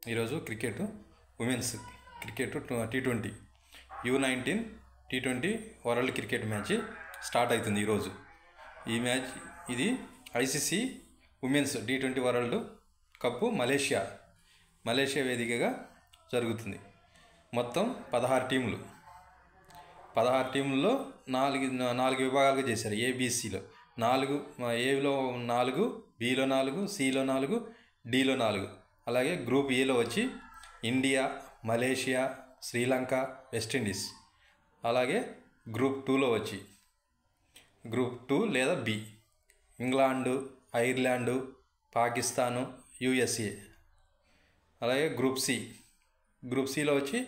ఈరోజు cricket women's cricket T20 U19 T20 world cricket match start అవుతుంది ఈరోజు. ఈ మ్యాచ్ ఇది ICC women's T20 world cup Malaysia వేదికగా జరుగుతుంది. మొత్తం 16 టీములు. 16 టీముల్లో నాలుగు విభాగాలుగా చేశారు. ABCలో 4, ఏలో 4, బిలో 4, సిలో 4, డిలో 4. అలాగే గ్రూప్ ఏలో వచ్చి ఇండియా, మలేషియా, శ్రీలంక, వెస్టిండీస్. అలాగే గ్రూప్ 2లో వచ్చి గ్రూప్ 2 లేదా B England, Ireland, Pakistan, USA. అలాగే గ్రూప్ సిలో వచ్చి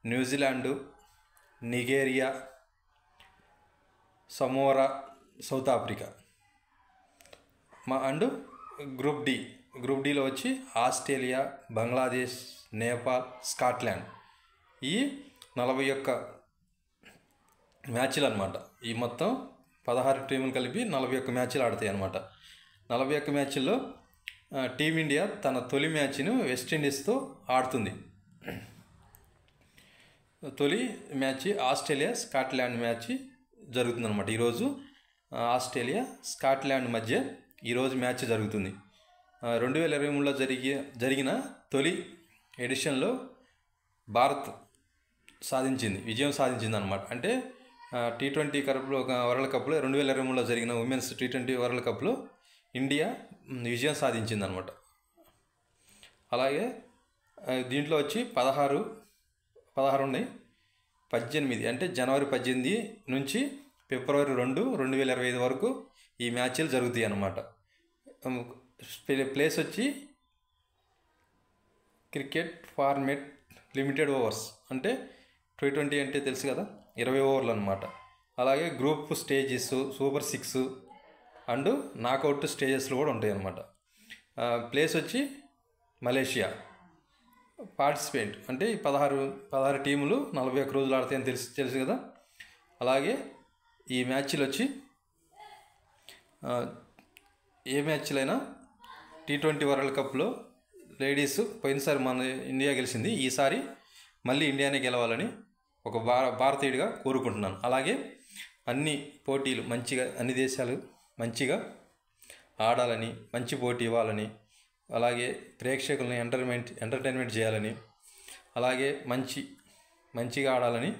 New Zealand, Nigeria, Samoa, South Africa. And group డిలో వచ్చి ఆస్ట్రేలియా, బంగ్లాదేశ్, నేపాల్, స్కాట్లాండ్. ఈ 41 మ్యాచ్లు అనమాట. ఈ మొత్తం 16 టీములు కలిపి 41 మ్యాచ్లు ఆడతాయి అన్నమాట. 41 మ్యాచ్ల్లో టీమిండియా తన తొలి మ్యాచ్ను వెస్టిండీస్తో ఆడుతుంది. తొలి మ్యాచ్ ఆస్ట్రేలియా స్కాట్లాండ్ మ్యాచ్ జరుగుతుందన్నమాట. ఈరోజు ఆస్ట్రేలియా స్కాట్లాండ్ మధ్య ఈరోజు మ్యాచ్ జరుగుతుంది. 2023లో జరిగిన తొలి ఎడిషన్లో భారత్ విజయం సాధించింది అనమాట. అంటే T20 వరల్డ్ కప్లో 2023లో జరిగిన ఉమెన్స్ T20 వరల్డ్ కప్లో ఇండియా విజయం సాధించింది అనమాట. అలాగే దీంట్లో వచ్చి 16 ఉన్నాయి. 18 అంటే జనవరి 18 నుంచి ఫిబ్రవరి 2, 2025 వరకు ఈ మ్యాచ్లు జరుగుతాయి అన్నమాట. ప్లేస్ వచ్చి క్రికెట్ ఫార్మేట్ లిమిటెడ్ ఓవర్స్. అంటే T20 అంటే తెలుసు కదా, 20 ఓవర్లు అనమాట. అలాగే group stages, super 6 and knockout స్టేజెస్లు కూడా ఉంటాయి అన్నమాట. ప్లేస్ వచ్చి మలేషియా. పార్టిసిపేట్ అంటే 16 టీములు 41 రోజులు ఆడతాయని తెలుసు కదా. అలాగే ఈ మ్యాచ్లు వచ్చి ఏ మ్యాచ్లైనా T20 వరల్డ్ కప్లో లేడీస్ పోయినసారి మన ఇండియా గెలిచింది. ఈసారి మళ్ళీ ఇండియానే గెలవాలని ఒక భారతీయుడిగా కోరుకుంటున్నాను. అలాగే అన్ని పోటీలు అన్ని దేశాలు మంచిగా ఆడాలని, మంచి పోటీ ఇవ్వాలని, అలాగే ప్రేక్షకులని ఎంటర్టైన్మెంట్ చేయాలని, అలాగే మంచిగా ఆడాలని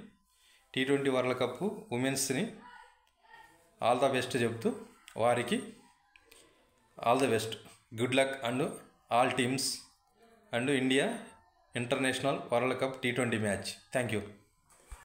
T20 వరల్డ్ కప్ ఉమెన్స్ని ఆల్ ద బెస్ట్ చెప్తూ వారికి all the best, good luck and all teams and India international world cup T20 match. Thank you.